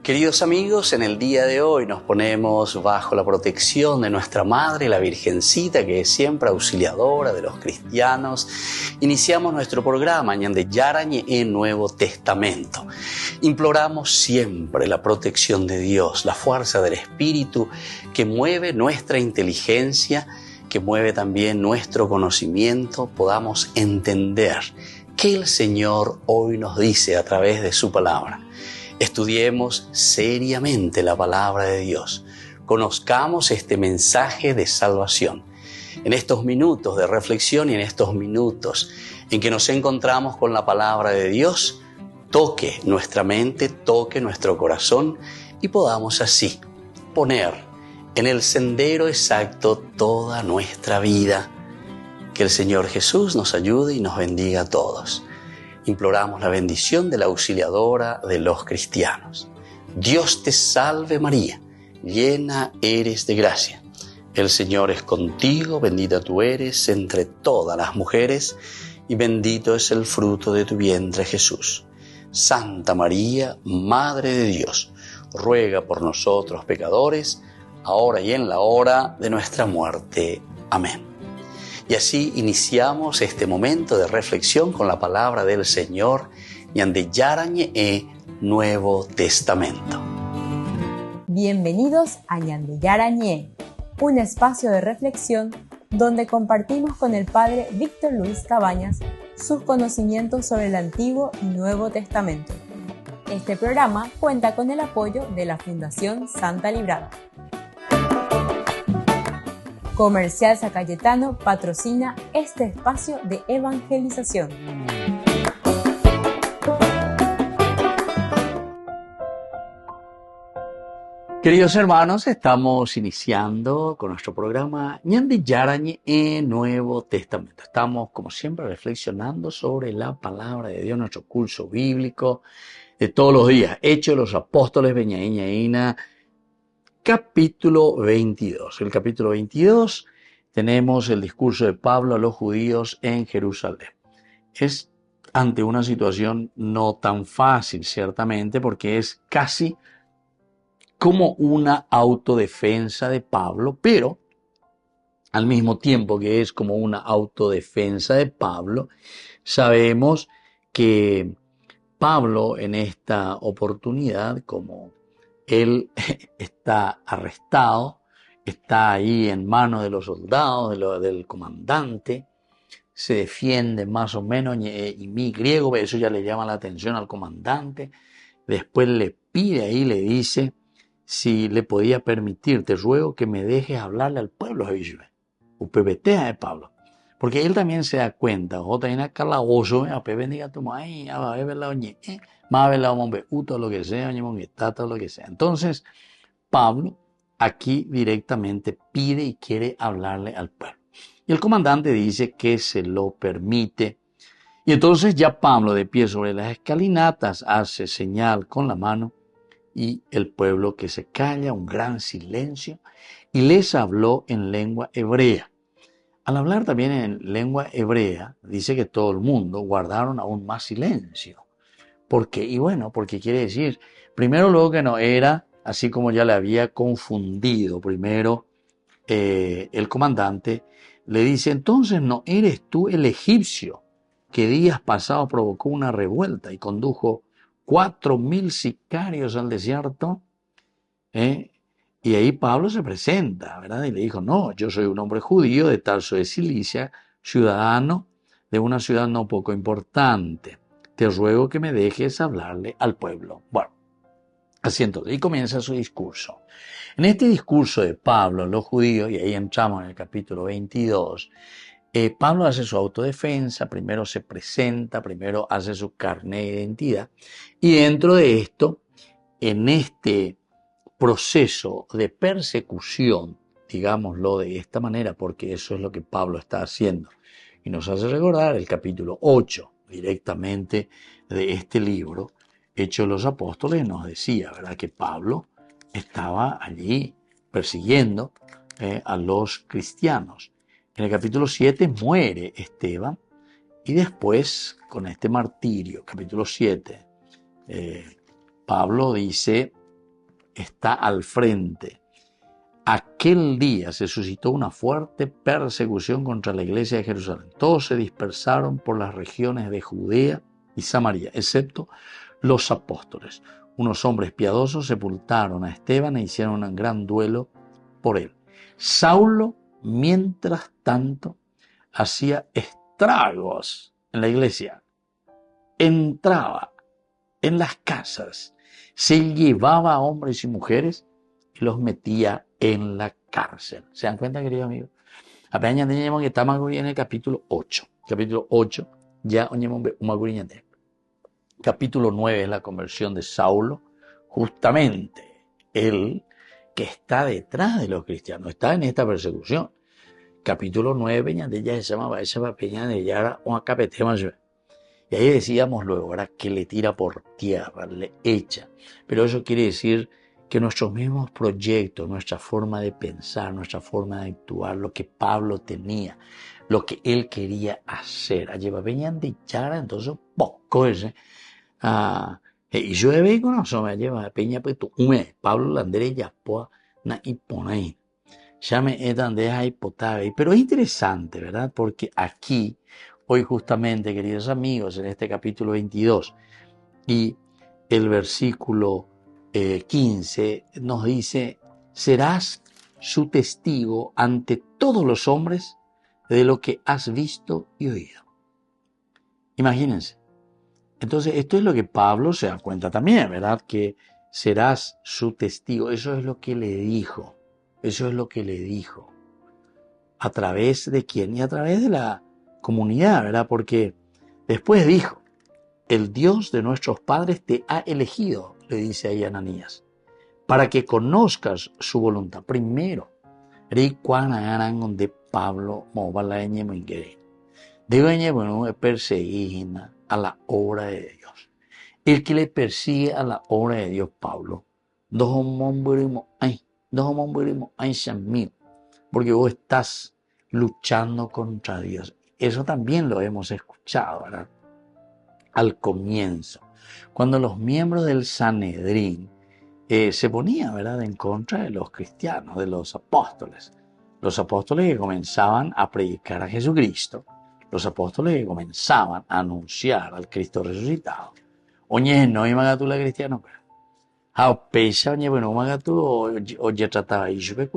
Queridos amigos, en el día de hoy nos ponemos bajo la protección de nuestra Madre, la Virgencita, que es siempre auxiliadora de los cristianos. Iniciamos nuestro programa Ñande Yarañe en Nuevo Testamento. Imploramos siempre la protección de Dios, la fuerza del Espíritu que mueve nuestra inteligencia, que mueve también nuestro conocimiento, podamos entender qué el Señor hoy nos dice a través de su palabra. Estudiemos seriamente la palabra de Dios. Conozcamos este mensaje de salvación. En estos minutos de reflexión y en estos minutos en que nos encontramos con la palabra de Dios, toque nuestra mente, toque nuestro corazón y podamos así poner en el sendero exacto toda nuestra vida. Que el Señor Jesús nos ayude y nos bendiga a todos. Imploramos la bendición de la auxiliadora de los cristianos. Dios te salve María, llena eres de gracia. El Señor es contigo, bendita tú eres entre todas las mujeres y bendito es el fruto de tu vientre Jesús. Santa María, Madre de Dios, ruega por nosotros pecadores, ahora y en la hora de nuestra muerte. Amén. Y así iniciamos este momento de reflexión con la palabra del Señor, Ñande Yarañe Nuevo Testamento. Bienvenidos a Ñande Yarañe, un espacio de reflexión donde compartimos con el Padre Víctor Luis Cabañas sus conocimientos sobre el Antiguo y Nuevo Testamento. Este programa cuenta con el apoyo de la Fundación Santa Librada. Comercial San Cayetano patrocina este espacio de evangelización. Queridos hermanos, estamos iniciando con nuestro programa Ñande Yarañe en Nuevo Testamento. Estamos, como siempre, reflexionando sobre la palabra de Dios, nuestro curso bíblico de todos los días. Hechos de los Apóstoles, Beñaíñaína, capítulo 22. El capítulo 22 tenemos el discurso de Pablo a los judíos en Jerusalén. Es ante una situación no tan fácil, ciertamente, porque es casi como una autodefensa de Pablo, pero al mismo tiempo que es como una autodefensa de Pablo, sabemos que Pablo en esta oportunidad, como él está arrestado, está ahí en manos de los soldados, del comandante, se defiende más o menos, y mi griego, eso ya le llama la atención al comandante, después le pide ahí, le dice si le podía permitir, te ruego que me dejes hablarle al pueblo de Israel, upebetea de Pablo, porque él también se da cuenta, otra en calabozo, bendiga tu maíz, lo que sea, lo que sea. Entonces, Pablo aquí directamente pide y quiere hablarle al pueblo. Y el comandante dice que se lo permite. Y entonces ya Pablo, de pie sobre las escalinatas, hace señal con la mano y el pueblo que se calla, un gran silencio, y les habló en lengua hebrea. Al hablar también en lengua hebrea, dice que todo el mundo guardaron aún más silencio. ¿Por qué? Y bueno, porque quiere decir, primero luego que no era, así como ya le había confundido primero el comandante, le dice, entonces no eres tú el egipcio que días pasados provocó una revuelta y condujo 4,000 sicarios al desierto. Y ahí Pablo se presenta, ¿verdad? Y le dijo, no, yo soy un hombre judío de Tarso de Cilicia, ciudadano de una ciudad no poco importante. Te ruego que me dejes hablarle al pueblo. Bueno, así entonces, y comienza su discurso. En este discurso de Pablo, los judíos, y ahí entramos en el capítulo 22, Pablo hace su autodefensa, primero se presenta, primero hace su carné de identidad, y dentro de esto, en este proceso de persecución, digámoslo de esta manera, porque eso es lo que Pablo está haciendo, y nos hace recordar el capítulo 8, directamente de este libro, Hechos de los Apóstoles, nos decía, ¿verdad?, que Pablo estaba allí persiguiendo a los cristianos. En el capítulo 7 muere Esteban y después, con este martirio, capítulo 7, Pablo dice está al frente. Aquel día se suscitó una fuerte persecución contra la iglesia de Jerusalén. Todos se dispersaron por las regiones de Judea y Samaria, excepto los apóstoles. Unos hombres piadosos sepultaron a Esteban e hicieron un gran duelo por él. Saulo, mientras tanto, hacía estragos en la iglesia. Entraba en las casas, se llevaba a hombres y mujeres y los metía en la cárcel. ¿Se dan cuenta, queridos amigos? Apenas tenemos que estamos en el capítulo 8. Capítulo 8, ya capítulo 9 es la conversión de Saulo, justamente él que está detrás de los cristianos, está en esta persecución. Capítulo 9, ya se llamaba esa peña de ya una capetema. Y ahí decíamos luego, ¿verdad?, que le tira por tierra, le echa. Pero eso quiere decir que nuestros mismos proyectos, nuestra forma de pensar, nuestra forma de actuar, lo que Pablo tenía, lo que él quería hacer, allí venían de echar, entonces poco ese. Y yo he con eso me lleva peña pues tu Pablo Landere ya po na iponai. Ya me etan de ahí potable. Pero es interesante, ¿verdad? Porque aquí, hoy justamente, queridos amigos, en este capítulo 22 y el versículo 15 nos dice, serás su testigo ante todos los hombres de lo que has visto y oído. Imagínense. Entonces, esto es lo que Pablo se da cuenta también, ¿verdad? Que serás su testigo. Eso es lo que le dijo. Eso es lo que le dijo. ¿A través de quién? Y a través de la comunidad, ¿verdad? Porque después dijo, el Dios de nuestros padres te ha elegido, le dice ahí a Ananías, para que conozcas su voluntad. Primero, de Pablo de perseguir a la obra de Dios. El que le persigue a la obra de Dios, Pablo, porque vos estás luchando contra Dios. Eso también lo hemos escuchado, ¿verdad? Al comienzo, cuando los miembros del Sanedrín se ponían, ¿verdad?, en contra de los cristianos, de los apóstoles que comenzaban a predicar a Jesucristo, los apóstoles que comenzaban a anunciar al Cristo resucitado. Oye, no hay magatula cristiano, pero oye, trataba y yo me.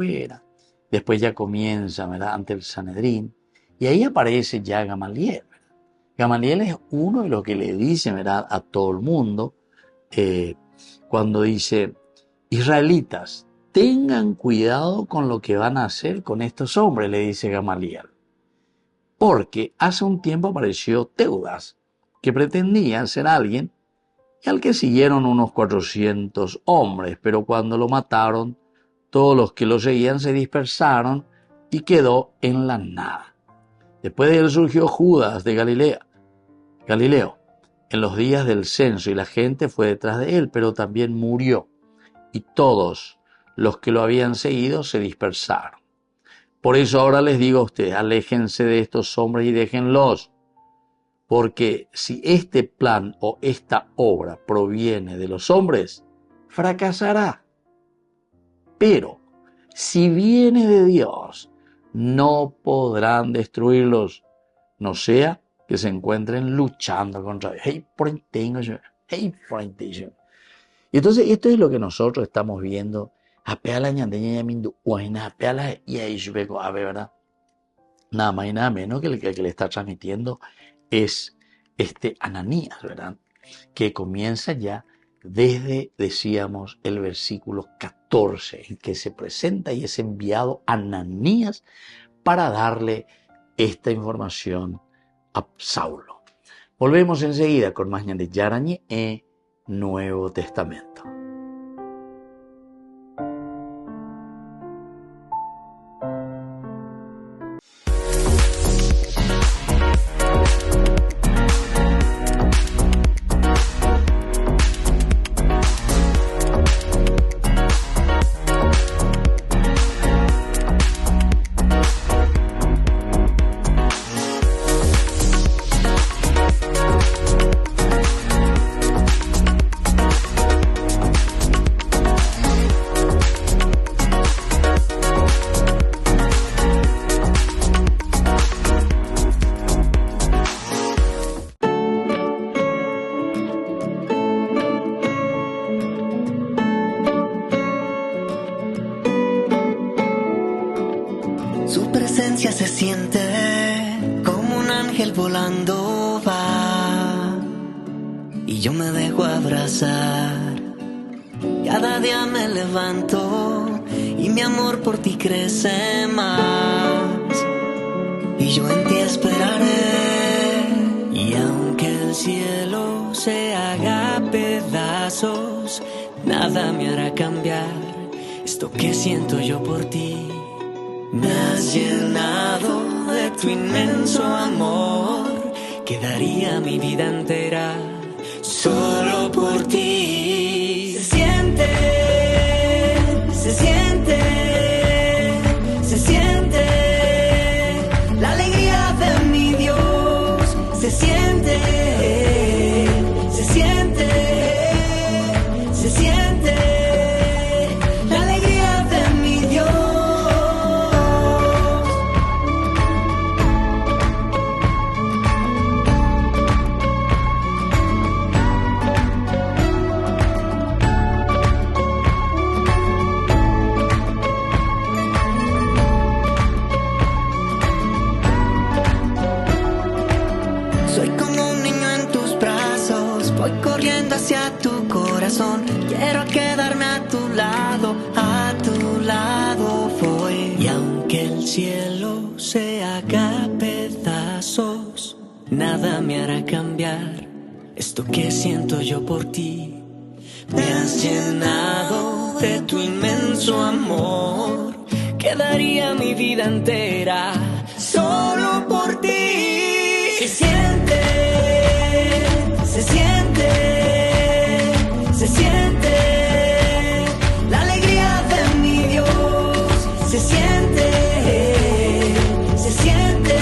Después ya comienza, ¿verdad?, ante el Sanedrín, y ahí aparece ya Gamaliel. Gamaliel es uno de los que le dice, ¿verdad?, a todo el mundo, cuando dice, israelitas, tengan cuidado con lo que van a hacer con estos hombres, le dice Gamaliel. Porque hace un tiempo apareció Teudas, que pretendía ser alguien, y al que siguieron unos 400 hombres, pero cuando lo mataron, todos los que lo seguían se dispersaron y quedó en la nada. Después de él surgió Judas de Galileo, en los días del censo, y la gente fue detrás de él, pero también murió, y todos los que lo habían seguido se dispersaron. Por eso ahora les digo a ustedes, aléjense de estos hombres y déjenlos, porque si este plan o esta obra proviene de los hombres, fracasará. Pero si viene de Dios, no podrán destruirlos, no sea que se encuentren luchando contra Dios. Y entonces esto es lo que nosotros estamos viendo. ¿Verdad? Nada más y nada menos que el que le está transmitiendo es Ananías, ¿verdad? Que comienza ya desde, decíamos, el versículo 14, en que se presenta y es enviado Ananías para darle esta información a Saulo. Volvemos enseguida con más de Yarañe e Nuevo Testamento. presencia se siente como un ángel volando va, y yo me dejo abrazar. Cada día me levanto y mi amor por ti crece más, y yo en ti esperaré. Y aunque el cielo se haga pedazos, nada me hará cambiar esto que siento yo por ti. Me has llenado de tu inmenso amor, que daría mi vida entera solo por ti. Se siente, se siente, se siente la alegría de mi Dios. Se siente, se siente, se siente la alegría de mi Dios. Soy como un niño en tus brazos, voy corriendo hacia tu corazón. Quiero quedarme a tu lado voy. Y aunque el cielo se haga pedazos, nada me hará cambiar esto que siento yo por ti. Me has llenado de tu inmenso amor, que daría mi vida entera solo por ti. Se siente, se siente, se siente la alegría de mi Dios. Se siente, se siente,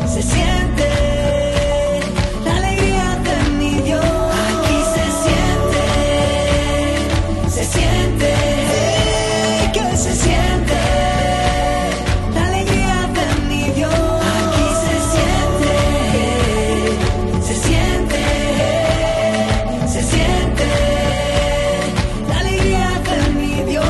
se siente la alegría de mi Dios. Aquí se siente, que se siente la alegría de mi Dios. Aquí se siente, se siente, se siente la alegría de mi Dios.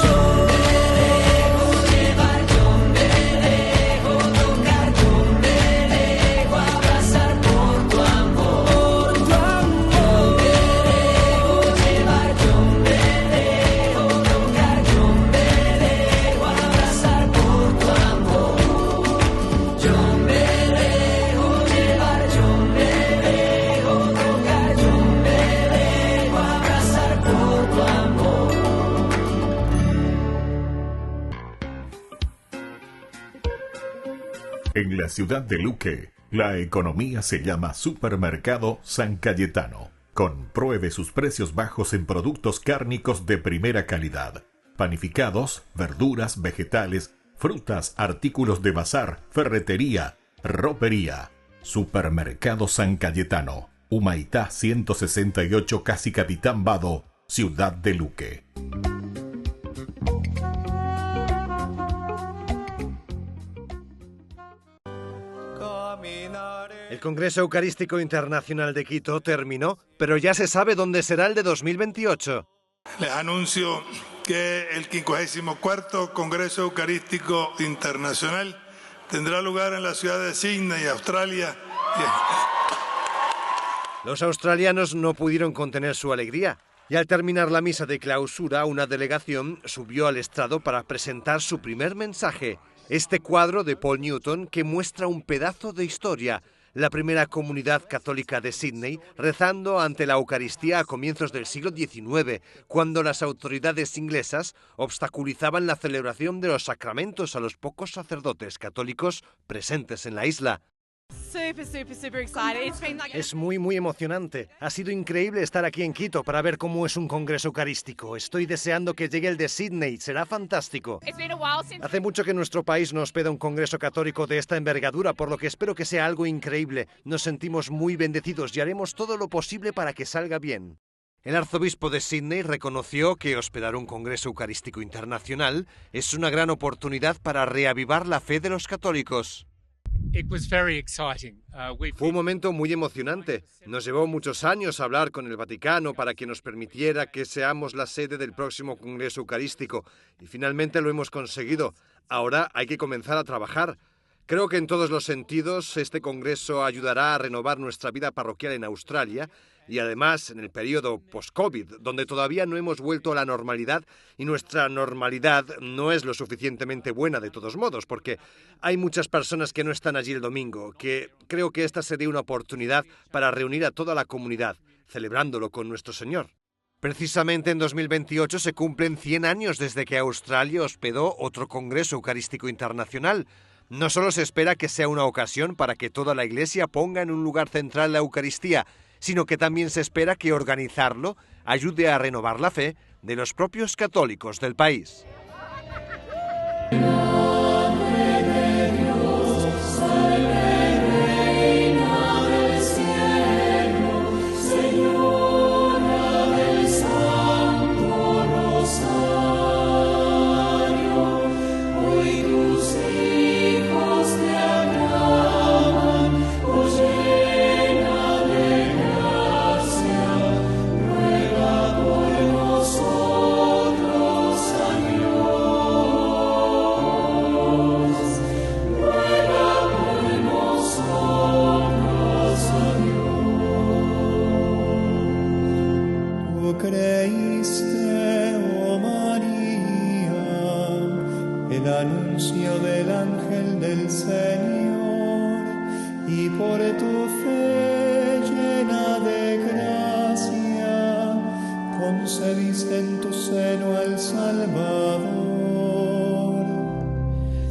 Yo me dejo llevar, yo me dejo tocar, yo me dejo abrazar por tu amor, tu amor. Yo me dejo llevar, yo me dejo tocar, yo me dejo abrazar por tu amor. Yo me dejo llevar, yo me dejo tocar, yo me dejo abrazar por tu amor. En la ciudad de Luque, la economía se llama Supermercado San Cayetano. Compruebe sus precios bajos en productos cárnicos de primera calidad. Panificados, verduras, vegetales, frutas, artículos de bazar, ferretería, ropería. Supermercado San Cayetano. Humaitá 168, Casi Capitán Vado, ciudad de Luque. El Congreso Eucarístico Internacional de Quito terminó, pero ya se sabe dónde será el de 2028. Les anuncio que el 54º Congreso Eucarístico Internacional tendrá lugar en la ciudad de Sydney, Australia. Los australianos no pudieron contener su alegría, y al terminar la misa de clausura, una delegación subió al estrado para presentar su primer mensaje, este cuadro de Paul Newton que muestra un pedazo de historia, la primera comunidad católica de Sydney rezando ante la Eucaristía a comienzos del siglo XIX, cuando las autoridades inglesas obstaculizaban la celebración de los sacramentos a los pocos sacerdotes católicos presentes en la isla. Es muy emocionante. Ha sido increíble estar aquí en Quito para ver cómo es un congreso eucarístico. Estoy deseando que llegue el de Sydney. Será fantástico. Hace mucho que nuestro país no hospeda un congreso católico de esta envergadura, por lo que espero que sea algo increíble. Nos sentimos muy bendecidos y haremos todo lo posible para que salga bien. El arzobispo de Sydney reconoció que hospedar un congreso eucarístico internacional es una gran oportunidad para reavivar la fe de los católicos. Fue un momento muy emocionante. Nos llevó muchos años hablar con el Vaticano para que nos permitiera que seamos la sede del próximo Congreso Eucarístico y finalmente lo hemos conseguido. Ahora hay que comenzar a trabajar. Creo que en todos los sentidos este congreso ayudará a renovar nuestra vida parroquial en Australia y además en el periodo post-COVID, donde todavía no hemos vuelto a la normalidad y nuestra normalidad no es lo suficientemente buena de todos modos, porque hay muchas personas que no están allí el domingo, que creo que esta sería una oportunidad para reunir a toda la comunidad, celebrándolo con nuestro Señor. Precisamente en 2028 se cumplen 100 años desde que Australia hospedó otro Congreso Eucarístico Internacional. No solo se espera que sea una ocasión para que toda la Iglesia ponga en un lugar central la Eucaristía, sino que también se espera que organizarlo ayude a renovar la fe de los propios católicos del país. Creíste, oh María, el anuncio del ángel del Señor, y por tu fe llena de gracia, concebiste en tu seno al Salvador.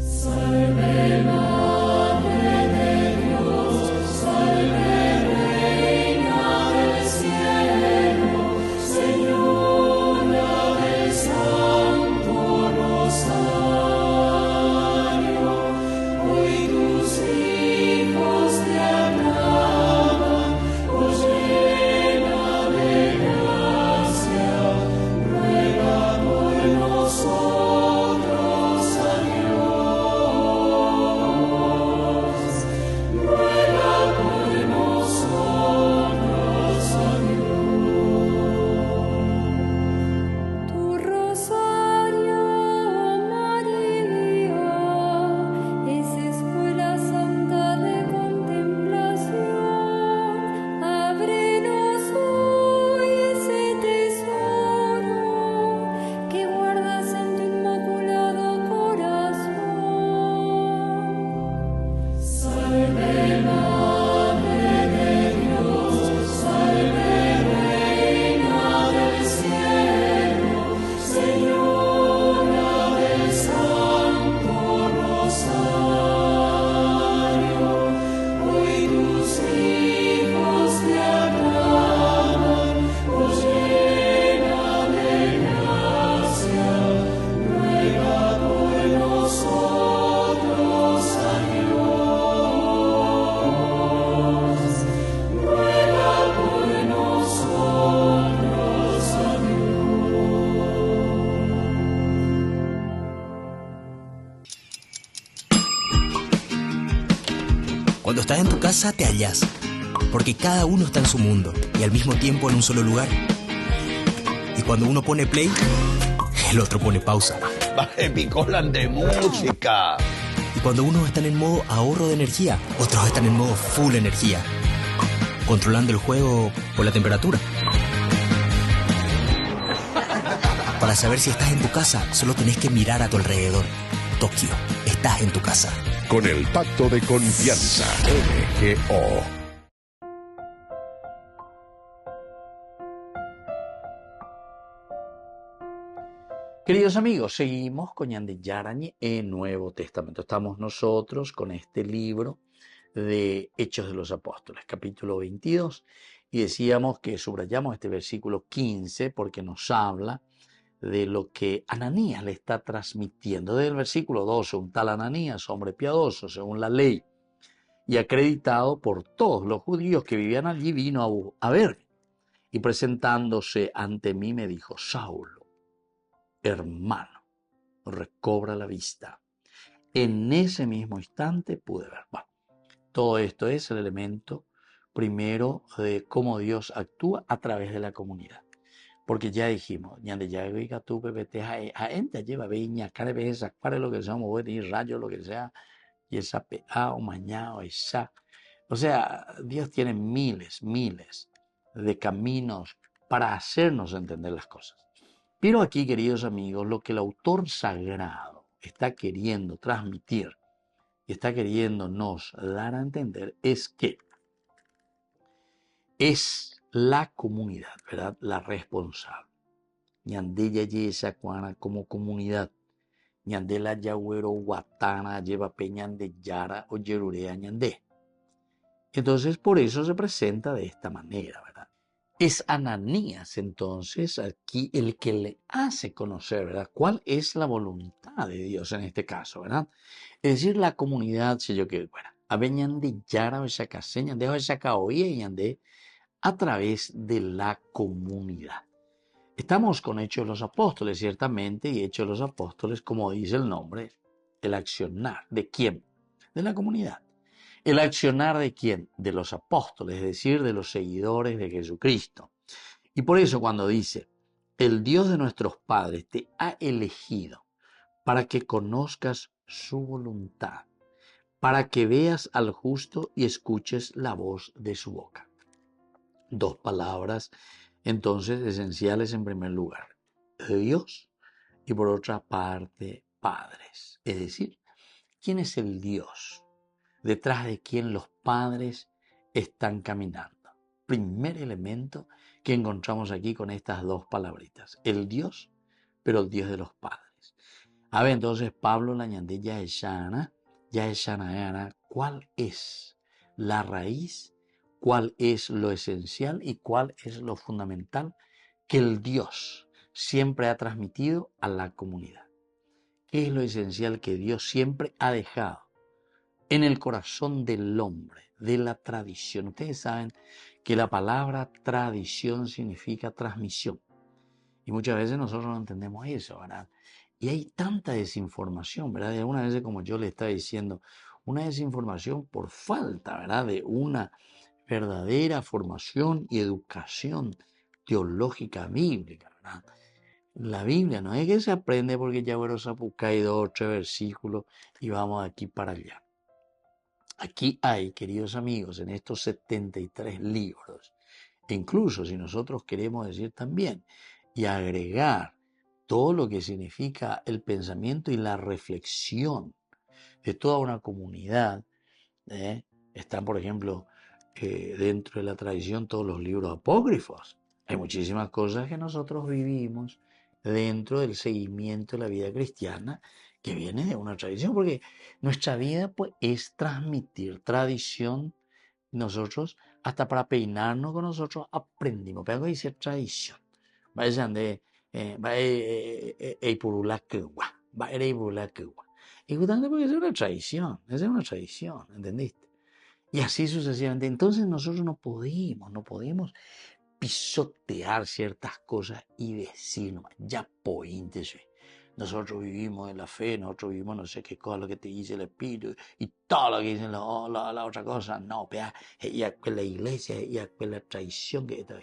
Salve Madre de Dios, salve Reina del cielo, Señora del Santo Rosario, hoy tus hijos te aclaman, oh llena de gracia, ruega por nosotros a Dios, ruega por nosotros a Dios. Tu rosario, María, es escuela santa de contemplación. Ábrenos hoy ese tesoro que guardas en tu inmaculado corazón. Salve Madre de Dios, salve Reina del cielo, Señora del Santo Rosario, hoy tus hijos te aclaman, oh llena de gracia, ruega por nosotros a Dios, ruega por nosotros a Cuando estás en tu casa te hallas, porque cada uno está en su mundo y al mismo tiempo en un solo lugar. Y cuando uno pone play, el otro pone pausa. Picolan de música. Y cuando unos están en modo ahorro de energía, otros están en modo full energía, controlando el juego por la temperatura. Para saber si estás en tu casa, solo tenés que mirar a tu alrededor. Tokio, estás en tu casa. Con el Pacto de Confianza, MGO. Queridos amigos, seguimos con Ñande Yarañe en Nuevo Testamento. Estamos nosotros con este libro de Hechos de los Apóstoles, capítulo 22, y decíamos que subrayamos este versículo 15 porque nos habla de lo que Ananías le está transmitiendo. Desde el versículo 12, un tal Ananías, hombre piadoso según la ley, y acreditado por todos los judíos que vivían allí, vino a verme, y presentándose ante mí me dijo: Saulo, hermano, recobra la vista. En ese mismo instante pude ver. Bueno, todo esto es el elemento primero de cómo Dios actúa a través de la comunidad. Porque ya dijimos, ñande ya oiga tú, bebete, a enta lleva veña, care esa, para lo que somos, voy a decir rayo, lo que sea, y esa PA o mañana o esa. O sea, Dios tiene miles de caminos para hacernos entender las cosas. Pero aquí, queridos amigos, lo que el autor sagrado está queriendo transmitir y está queriéndonos dar a entender es que es la comunidad, ¿verdad? La responsable. Ñande ya esa cuana como comunidad. Ñande la yagüero guatana lleva peñande yara o yerurea ñande. Entonces, por eso se presenta de esta manera, ¿verdad? Es Ananías, entonces, aquí el que le hace conocer, ¿verdad? ¿Cuál es la voluntad de Dios en este caso, ¿verdad? Es decir, la comunidad, si yo quiero, bueno, aveñande yara o esa caseña, de esa caoía y ande a través de la comunidad. Estamos con Hechos de los Apóstoles, ciertamente, y Hechos de los Apóstoles, como dice el nombre, el accionar. ¿De quién? De la comunidad. ¿El accionar de quién? De los apóstoles, es decir, de los seguidores de Jesucristo. Y por eso cuando dice, el Dios de nuestros padres te ha elegido para que conozcas su voluntad, para que veas al justo y escuches la voz de su boca. Dos palabras, entonces, esenciales en primer lugar. Dios y por otra parte, padres. Es decir, ¿quién es el Dios detrás de quien los padres están caminando? Primer elemento que encontramos aquí con estas dos palabritas. El Dios, pero el Dios de los padres. A ver, entonces Pablo la añade ya es sana, ¿cuál es la raíz? ¿Cuál es lo esencial y cuál es lo fundamental que el Dios siempre ha transmitido a la comunidad? ¿Qué es lo esencial que Dios siempre ha dejado en el corazón del hombre, de la tradición? Ustedes saben que la palabra tradición significa transmisión. Y muchas veces nosotros no entendemos eso, ¿verdad? Y hay tanta desinformación, ¿verdad? Y algunas veces, como yo le estaba diciendo, una desinformación por falta, ¿verdad? De una verdadera formación y educación teológica bíblica, ¿verdad? La Biblia no es que se aprende porque ya bueno se hay 2 o 3 versículos y vamos de aquí para allá. Aquí hay, queridos amigos, en estos 73 libros, e incluso si nosotros queremos decir también y agregar todo lo que significa el pensamiento y la reflexión de toda una comunidad, están, por ejemplo, dentro de la tradición todos los libros apócrifos. Hay muchísimas cosas que nosotros vivimos dentro del seguimiento de la vida cristiana que viene de una tradición, porque nuestra vida pues es transmitir tradición. Nosotros, hasta para peinarnos con nosotros aprendimos, pero hay dice tradición. Vayan de Eipurula Kegua, va a Eipurula Kegua. Y justamente porque es una tradición, ¿entendiste? Y así sucesivamente. Entonces nosotros no podemos pisotear ciertas cosas y decir nomás, ya poíntese. Nosotros vivimos en la fe, nosotros vivimos no sé qué cosa, lo que te dice el Espíritu y todo lo que dice la otra cosa. No, pero y a la iglesia y a la tradición que está.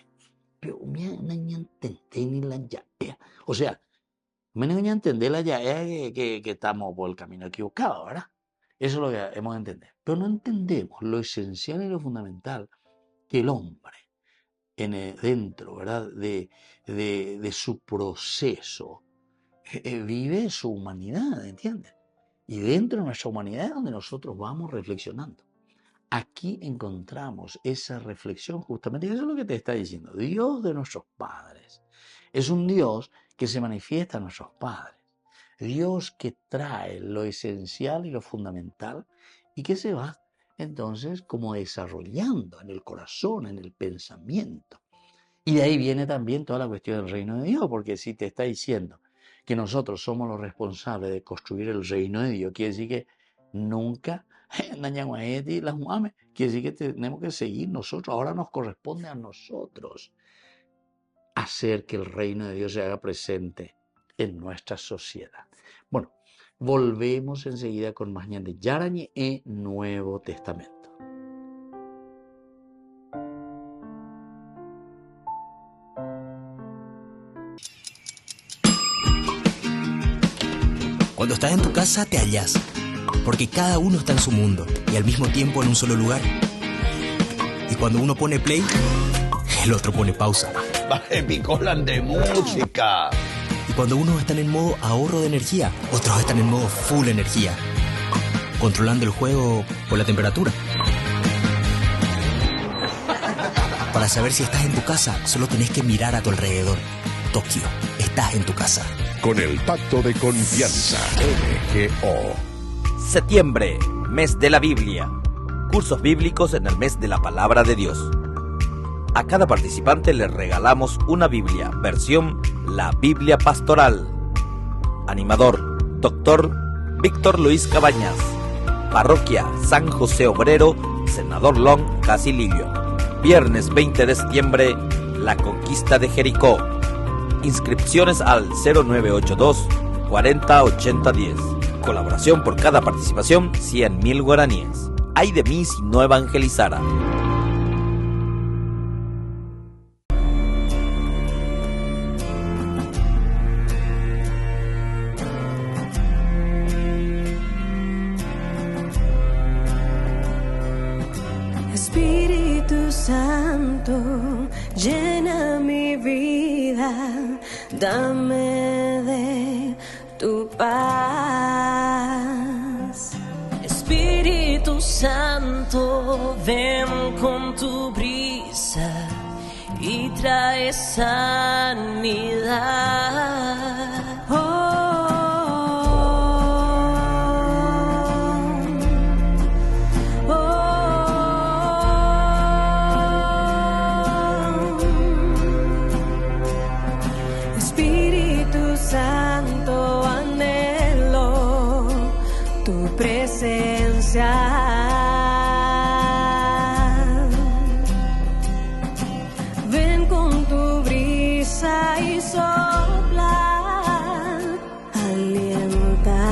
Pero me no entendí ni la ya. O sea, me no entender la ya que estamos por el camino equivocado, ¿verdad? Eso es lo que hemos de entender. Pero no entendemos lo esencial y lo fundamental que el hombre, dentro, ¿verdad? de su proceso, vive su humanidad, ¿entiendes? Y dentro de nuestra humanidad es donde nosotros vamos reflexionando. Aquí encontramos esa reflexión justamente, eso es lo que te está diciendo. Dios de nuestros padres es un Dios que se manifiesta en nuestros padres. Dios que trae lo esencial y lo fundamental y que se va entonces como desarrollando en el corazón, en el pensamiento. Y de ahí viene también toda la cuestión del reino de Dios, porque si te está diciendo que nosotros somos los responsables de construir el reino de Dios, quiere decir que nunca quiere decir que tenemos que seguir nosotros. Ahora nos corresponde a nosotros hacer que el reino de Dios se haga presente en nuestra sociedad. Bueno, volvemos enseguida con más de Yarañe y Nuevo Testamento. Cuando estás en tu casa te hallas, porque cada uno está en su mundo y al mismo tiempo en un solo lugar. Y cuando uno pone play, el otro pone pausa. Baje Picolan de música. Y cuando unos están en modo ahorro de energía, otros están en modo full energía, controlando el juego por la temperatura. Para saber si estás en tu casa, solo tenés que mirar a tu alrededor. Tokio, estás en tu casa. Con el Pacto de Confianza, MGO. Septiembre, mes de la Biblia. Cursos bíblicos en el mes de la Palabra de Dios. A cada participante le regalamos una Biblia, versión La Biblia Pastoral. Animador, Dr. Víctor Luis Cabañas. Parroquia San José Obrero, Senador Long, Casilillo. Viernes 20 de septiembre, La Conquista de Jericó. Inscripciones al 0982 40 80 10. Colaboración por cada participación, 100.000 guaraníes. Ay de mí si no evangelizara. Espíritu Santo, llena mi vida, dame de tu paz. Espíritu Santo, ven con tu brisa y trae sanidad. Espíritu Santo, anhelo tu presencia. Ven con tu brisa y sopla, alienta.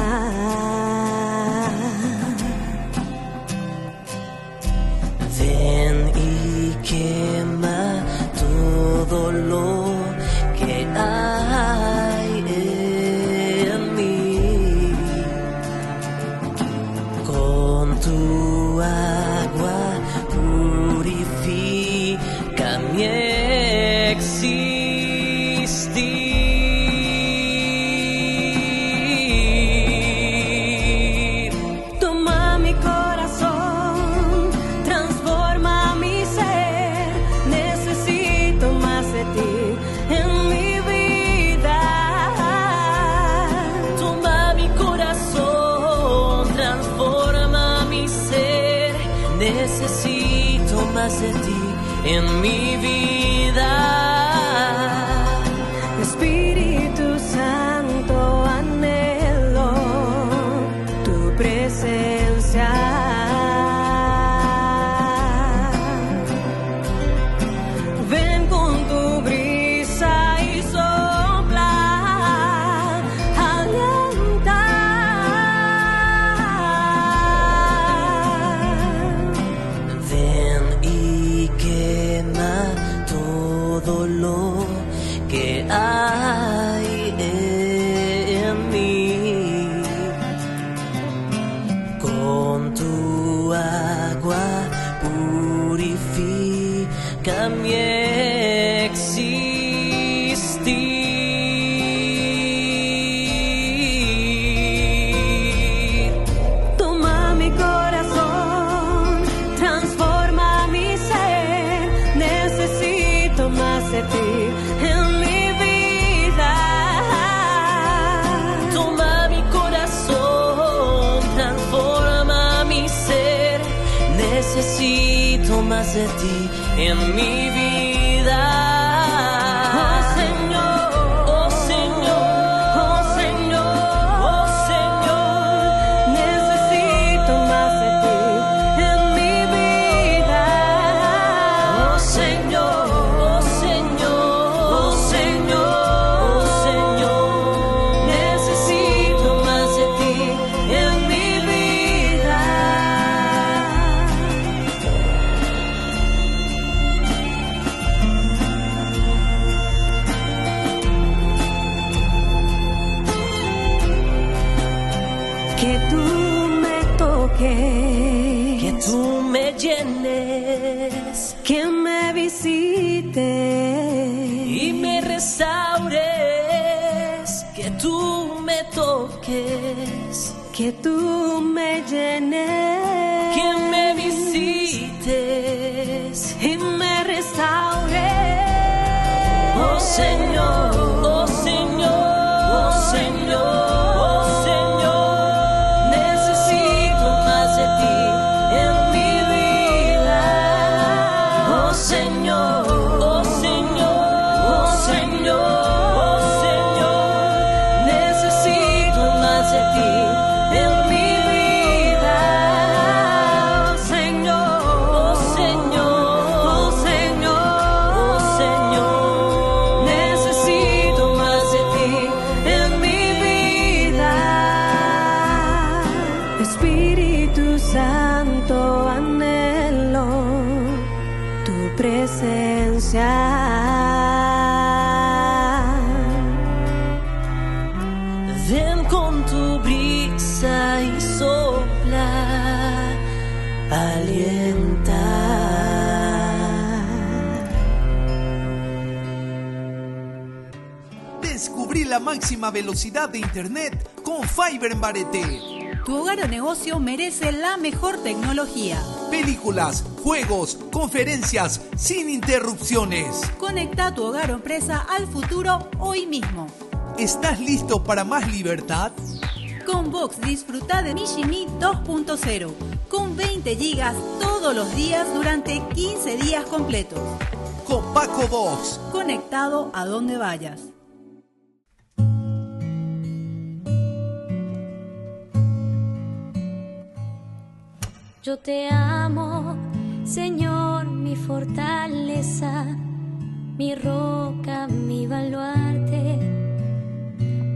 Ven y quema todo lo que hay en mí. Con tu agua purifica mi existir. Toma mi corazón, transforma mi ser. Necesito más de ti en mi vida. Toma mi corazón, transforma mi ser. Necesito más de ti en mi vida. Espíritu Santo, anhelo tu presencia. Ven con tu brisa y sopla, alienta. Ven y quema todo lo que hay en mí. Con tu agua purifica mi existir. Toma mi corazón, transforma mi ser. Necesito más de ti en mi vida. Toma mi corazón, transforma mi ser. Necesito más de ti en mi vida. Oh Señor, oh Señor, oh Señor, oh Señor. Necesito más de ti en mi vida. Oh Señor, oh Señor, oh Señor, oh Señor. Necesito más de ti en mi vida. me toques, que tú me llenes, que me visites y me restaures. Oh Señor, oh Señor, oh Señor. Ven con tu brisa y sopla, alienta. Descubrí la máxima velocidad de internet con Fiber en Barete. Tu hogar o negocio merece la mejor tecnología. Películas, juegos, conferencias, sin interrupciones. Conecta tu hogar o empresa al futuro hoy mismo. ¿Estás listo para más libertad? Con Vox disfruta de Mishimi 2.0 con 20 gigas todos los días durante 15 días completos. Con Paco Vox. Conectado a donde vayas. Yo te amo, Señor, mi fortaleza, mi roca, mi baluarte,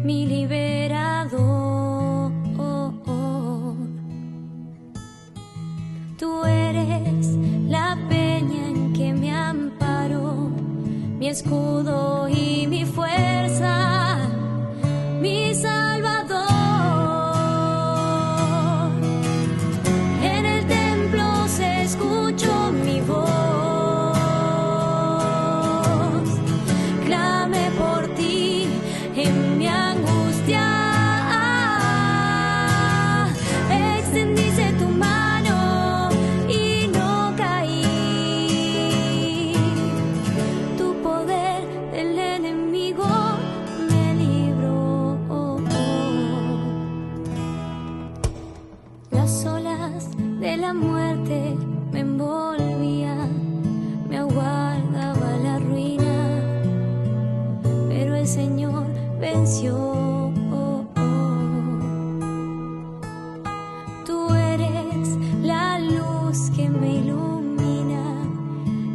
mi liberador. Tú eres la peña en que me amparo, mi escudo y mi fuerza, mi Salvador. En el templo se escuchó mi voz, clame por ti en mi angustia. Extendiste tu mano y no caí. Tu poder del enemigo me libró. Las olas de la muerte me envolvían, me aguardaba la ruina, pero el Señor venció. Tú eres la luz que me ilumina,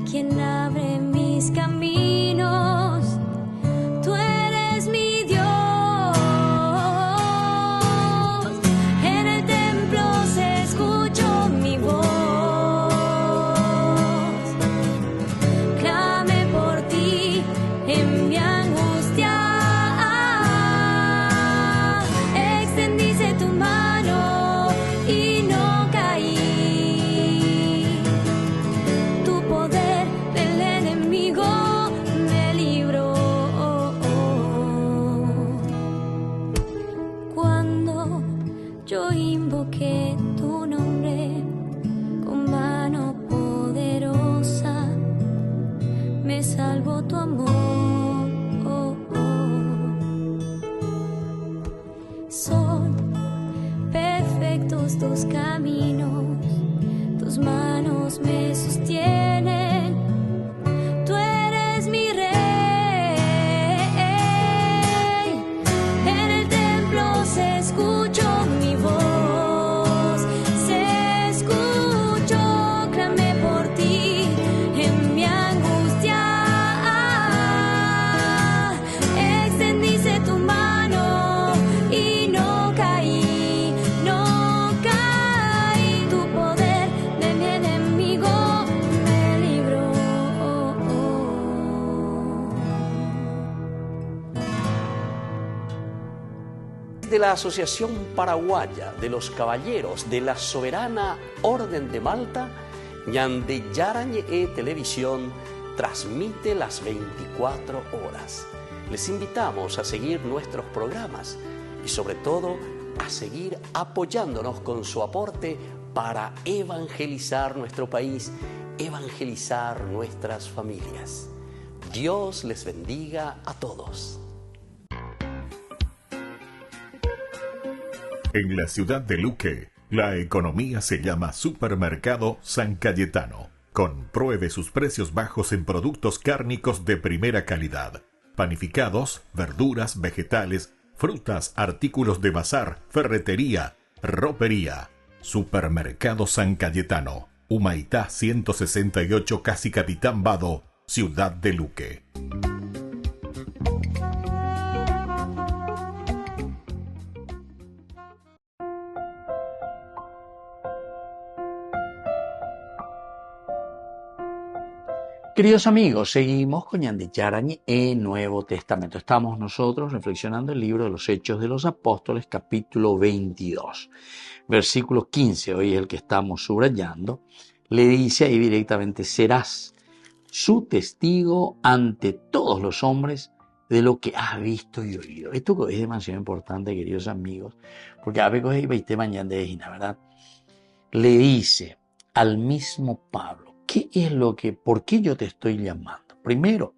quien abre mis caminos. Tú eres mi Dios. En el templo se escuchó mi voz, clame por ti en mi angustia. Extendiste tu mano y no caí. Tu poder del enemigo me libró. Cuando yo invoqué tu nombre con mano poderosa, me salvó tu amor. Son perfectos tus caminos, tus manos me sostienen. Tú eres mi rey. En el templo se escuchó mi voz, se escuchó, clamé por ti en mi angustia. Extendiste tu mano y no caí, no caí. Tu poder de mi enemigo me libró. De la Asociación Paraguaya de los Caballeros de la Soberana Orden de Malta, Ñande Yarañe Televisión transmite las 24 horas. Les invitamos a seguir nuestros programas y sobre todo a seguir apoyándonos con su aporte para evangelizar nuestro país, evangelizar nuestras familias. Dios les bendiga a todos. En la ciudad de Luque, la economía se llama Supermercado San Cayetano. Compruebe sus precios bajos en productos cárnicos de primera calidad. Panificados, verduras, vegetales, frutas, artículos de bazar, ferretería, ropería. Supermercado San Cayetano, Humaitá 168, Casi Capitán Vado, ciudad de Luque. Queridos amigos, seguimos con Ñande Yarañi en Nuevo Testamento. Estamos nosotros reflexionando el libro de los Hechos de los Apóstoles, capítulo 22, versículo 15, hoy es el que estamos subrayando. Le dice ahí directamente: serás su testigo ante todos los hombres de lo que has visto y oído. Esto es demasiado importante, queridos amigos, porque a veces veinte mañana de Gina, ¿verdad? Le dice al mismo Pablo: ¿qué es por qué yo te estoy llamando? Primero,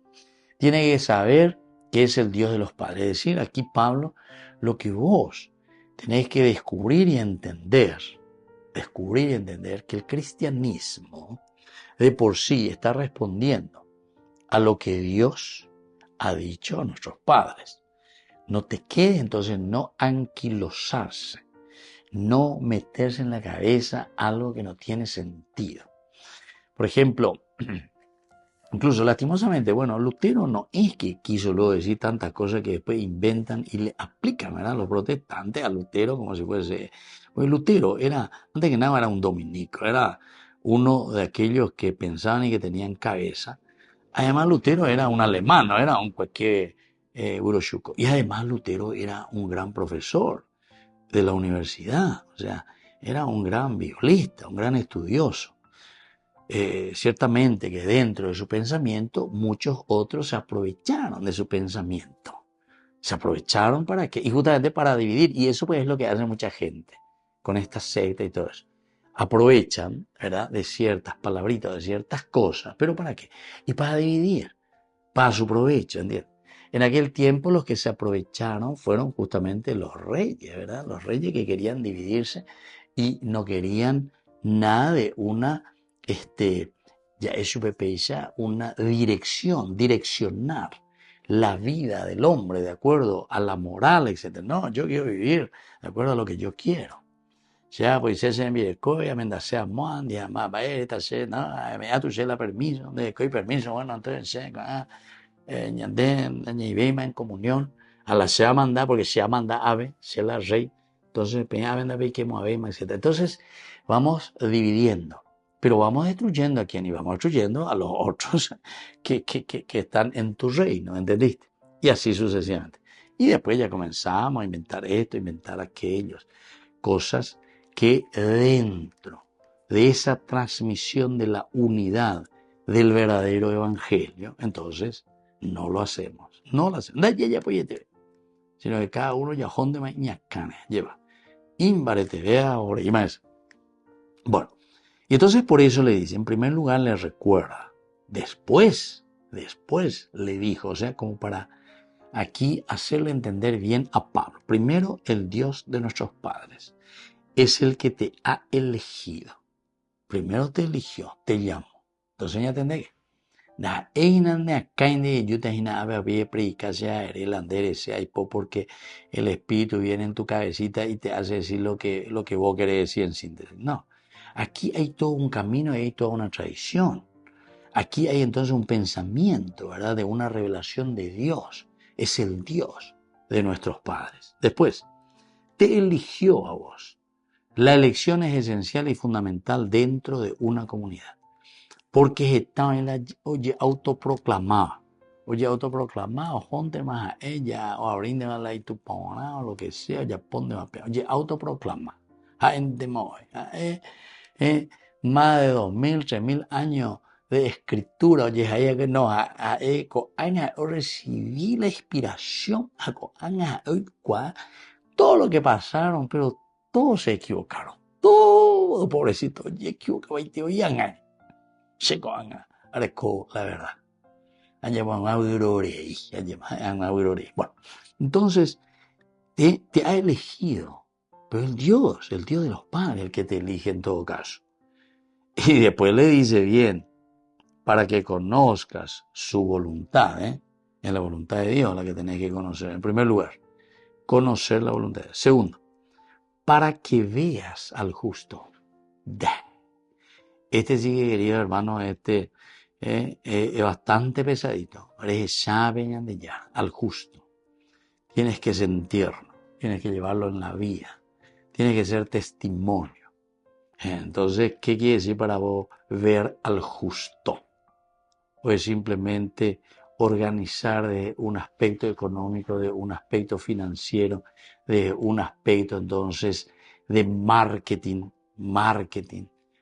tiene que saber que es el Dios de los padres. Es decir, aquí Pablo, lo que vos tenéis que descubrir y entender que el cristianismo de por sí está respondiendo a lo que Dios ha dicho a nuestros padres. No te quede entonces no anquilosarse, no meterse en la cabeza algo que no tiene sentido. Por ejemplo, incluso lastimosamente, Lutero no es que quiso luego decir tantas cosas que después inventan y le aplican, ¿verdad?, los protestantes a Lutero como si fuese... Pues Lutero antes que nada era un dominico, era uno de aquellos que pensaban y que tenían cabeza. Además Lutero era un alemán, no era un cualquier buroshuco. Y además Lutero era un gran profesor de la universidad, o sea, era un gran violista, un gran estudioso. Ciertamente que dentro de su pensamiento muchos otros se aprovecharon de su pensamiento. Se aprovecharon para qué, y justamente para dividir, y eso pues es lo que hace mucha gente con esta secta y todo eso. Aprovechan, ¿verdad?, de ciertas palabritas, de ciertas cosas, pero ¿para qué? Y para dividir, para su provecho, ¿entiendes? En aquel tiempo los que se aprovecharon fueron justamente los reyes, ¿verdad? Los reyes que querían dividirse y no querían nada de una ya es una direccionar la vida del hombre de acuerdo a la moral, etc. No, yo quiero vivir de acuerdo a lo que yo quiero. Ya, pues se me coya, me da sea mon, ya más baeta, no, me da tu la permiso, de coi permiso, bueno, entonces, en comunión, a la sea manda, porque sea manda ave, sea la rey, entonces, etc. Entonces, vamos dividiendo. Pero vamos destruyendo a quién y vamos destruyendo a los otros que están en tu reino, ¿entendiste? Y así sucesivamente. Y después ya comenzamos a inventar esto, inventar aquellos, cosas que dentro de esa transmisión de la unidad del verdadero evangelio, entonces no lo hacemos. No lo hacemos. Sino que cada uno ya honde mañacane lleva. Imbarete vea ahora y más. Bueno. Y entonces por eso le dice, en primer lugar le recuerda, después le dijo, o sea, como para aquí hacerle entender bien a Pablo. Primero, el Dios de nuestros padres es el que te ha elegido. Primero te eligió, te llamó. Entonces ya entendés que porque el Espíritu viene en tu cabecita y te hace decir lo que vos querés decir en síntesis. No. Aquí hay todo un camino y hay toda una tradición. Aquí hay entonces un pensamiento, ¿verdad?, de una revelación de Dios. Es el Dios de nuestros padres. Después, te eligió a vos. La elección es esencial y fundamental dentro de una comunidad. Porque está en la autoproclamada. Jonte más a ella, o abrinde más la itupona, o lo que sea, ya pone más peor. Autoproclama. Más de 2.000, 3.000 años de escritura, recibí la inspiración, todo lo que pasaron, pero todos se equivocaron. Todo, pobrecito, y equivoca, areco la verdad. Bueno, entonces te ha elegido, pero el Dios de los padres, el que te elige en todo caso. Y después le dice bien, para que conozcas su voluntad, Es la voluntad de Dios la que tenés que conocer. En primer lugar, conocer la voluntad de Dios. Segundo, para que veas al justo. Este sí que, querido hermano, es bastante pesadito. Al justo. Tienes que sentirlo, tienes que llevarlo en la vida, tienes que ser testimonio. Entonces, ¿qué quiere decir para vos ver al justo? Pues simplemente organizar de un aspecto económico, de un aspecto financiero, de un aspecto entonces de marketing,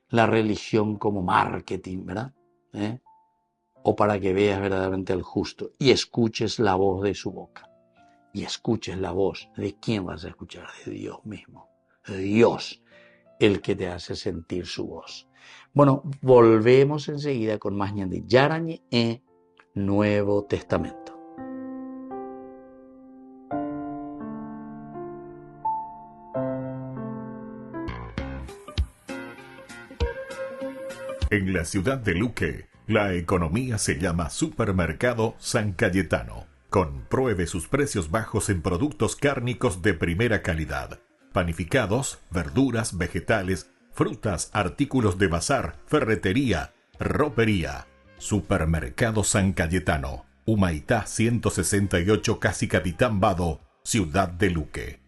la religión como marketing, ¿verdad? O para que veas verdaderamente al justo y escuches la voz de su boca. Y escuches la voz. ¿De quién vas a escuchar? De Dios mismo. De Dios, el que te hace sentir su voz. Bueno, volvemos enseguida con más ñande Yarañe Nuevo Testamento. En la ciudad de Luque, la economía se llama Supermercado San Cayetano. Compruebe sus precios bajos en productos cárnicos de primera calidad. Panificados, verduras, vegetales, frutas, artículos de bazar, ferretería, ropería. Supermercado San Cayetano, Humaitá 168, casi Capitán Vado, ciudad de Luque.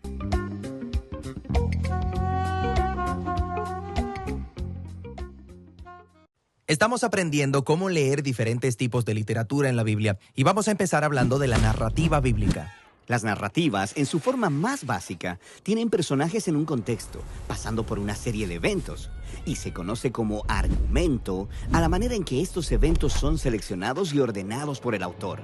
Estamos aprendiendo cómo leer diferentes tipos de literatura en la Biblia y vamos a empezar hablando de la narrativa bíblica. Las narrativas, en su forma más básica, tienen personajes en un contexto, pasando por una serie de eventos, y se conoce como argumento a la manera en que estos eventos son seleccionados y ordenados por el autor.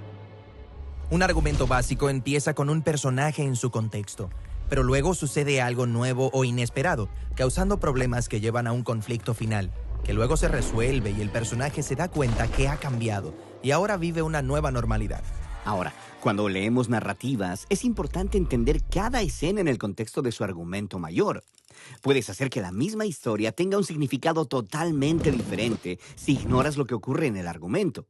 Un argumento básico empieza con un personaje en su contexto, pero luego sucede algo nuevo o inesperado, causando problemas que llevan a un conflicto final, que luego se resuelve y el personaje se da cuenta que ha cambiado y ahora vive una nueva normalidad. Ahora, cuando leemos narrativas, es importante entender cada escena en el contexto de su argumento mayor. Puedes hacer que la misma historia tenga un significado totalmente diferente si ignoras lo que ocurre en el argumento.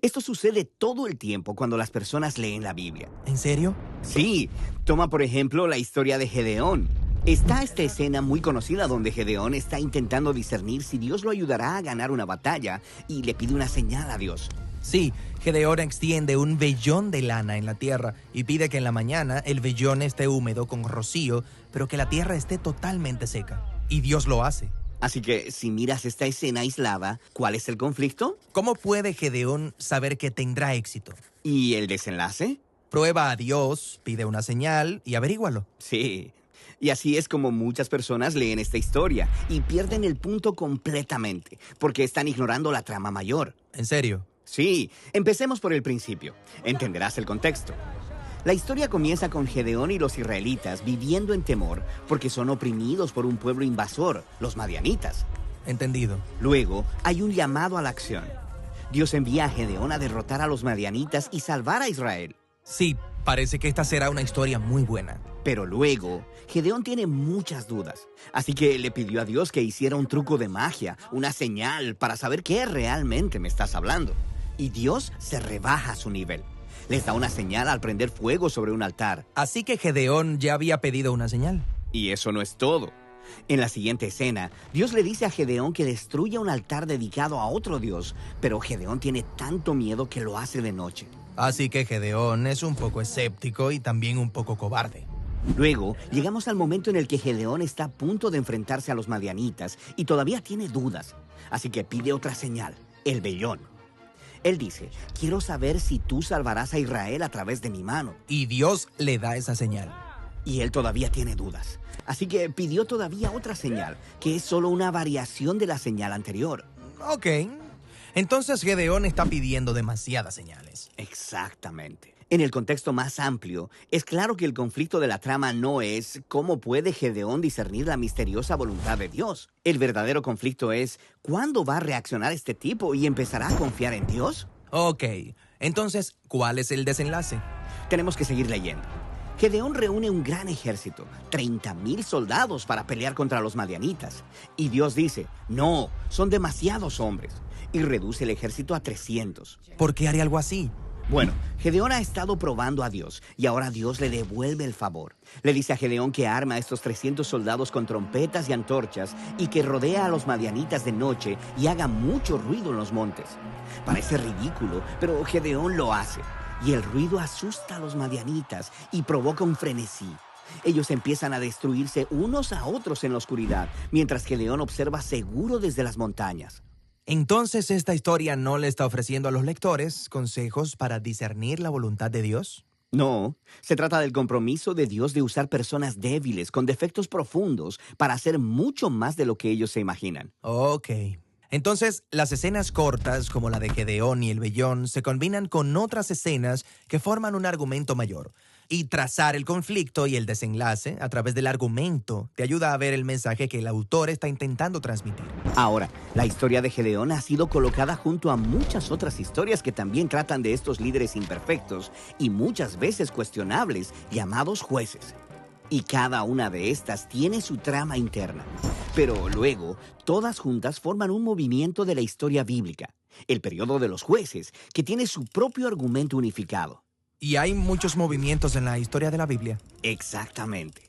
Esto sucede todo el tiempo cuando las personas leen la Biblia. ¿En serio? Sí. Toma, por ejemplo, la historia de Gedeón. Está esta escena muy conocida donde Gedeón está intentando discernir si Dios lo ayudará a ganar una batalla y le pide una señal a Dios. Sí, Gedeón extiende un vellón de lana en la tierra y pide que en la mañana el vellón esté húmedo con rocío, pero que la tierra esté totalmente seca. Y Dios lo hace. Así que, si miras esta escena aislada, ¿cuál es el conflicto? ¿Cómo puede Gedeón saber que tendrá éxito? ¿Y el desenlace? Prueba a Dios, pide una señal y averígualo. Sí. Y así es como muchas personas leen esta historia y pierden el punto completamente, porque están ignorando la trama mayor. ¿En serio? Sí, empecemos por el principio. Entenderás el contexto. La historia comienza con Gedeón y los israelitas viviendo en temor porque son oprimidos por un pueblo invasor, los madianitas. Entendido. Luego, hay un llamado a la acción. Dios envía a Gedeón a derrotar a los madianitas y salvar a Israel. Sí, parece que esta será una historia muy buena. Pero luego, Gedeón tiene muchas dudas, así que le pidió a Dios que hiciera un truco de magia, una señal para saber qué realmente me estás hablando. Y Dios se rebaja a su nivel. Les da una señal al prender fuego sobre un altar. Así que Gedeón ya había pedido una señal. Y eso no es todo. En la siguiente escena, Dios le dice a Gedeón que destruya un altar dedicado a otro Dios, pero Gedeón tiene tanto miedo que lo hace de noche. Así que Gedeón es un poco escéptico y también un poco cobarde. Luego, llegamos al momento en el que Gedeón está a punto de enfrentarse a los madianitas y todavía tiene dudas. Así que pide otra señal, el vellón. Él dice, quiero saber si tú salvarás a Israel a través de mi mano. Y Dios le da esa señal. Y él todavía tiene dudas. Así que pidió todavía otra señal, que es solo una variación de la señal anterior. Ok. Entonces Gedeón está pidiendo demasiadas señales. Exactamente. En el contexto más amplio, es claro que el conflicto de la trama no es cómo puede Gedeón discernir la misteriosa voluntad de Dios. El verdadero conflicto es ¿cuándo va a reaccionar este tipo y empezará a confiar en Dios? Ok, entonces, ¿cuál es el desenlace? Tenemos que seguir leyendo. Gedeón reúne un gran ejército, 30,000 soldados para pelear contra los madianitas. Y Dios dice, no, son demasiados hombres. Y reduce el ejército a 300. ¿Por qué haría algo así? Bueno, Gedeón ha estado probando a Dios y ahora Dios le devuelve el favor. Le dice a Gedeón que arma a estos 300 soldados con trompetas y antorchas y que rodea a los madianitas de noche y haga mucho ruido en los montes. Parece ridículo, pero Gedeón lo hace. Y el ruido asusta a los madianitas y provoca un frenesí. Ellos empiezan a destruirse unos a otros en la oscuridad, mientras Gedeón observa seguro desde las montañas. Entonces, ¿esta historia no le está ofreciendo a los lectores consejos para discernir la voluntad de Dios? No, se trata del compromiso de Dios de usar personas débiles, con defectos profundos, para hacer mucho más de lo que ellos se imaginan. Ok. Entonces, las escenas cortas, como la de Gedeón y el vellón, se combinan con otras escenas que forman un argumento mayor. Y trazar el conflicto y el desenlace a través del argumento te ayuda a ver el mensaje que el autor está intentando transmitir. Ahora, la historia de Gedeón ha sido colocada junto a muchas otras historias que también tratan de estos líderes imperfectos y muchas veces cuestionables, llamados jueces. Y cada una de estas tiene su trama interna. Pero luego, todas juntas forman un movimiento de la historia bíblica, el periodo de los jueces, que tiene su propio argumento unificado. ¿Y hay muchos movimientos en la historia de la Biblia? Exactamente.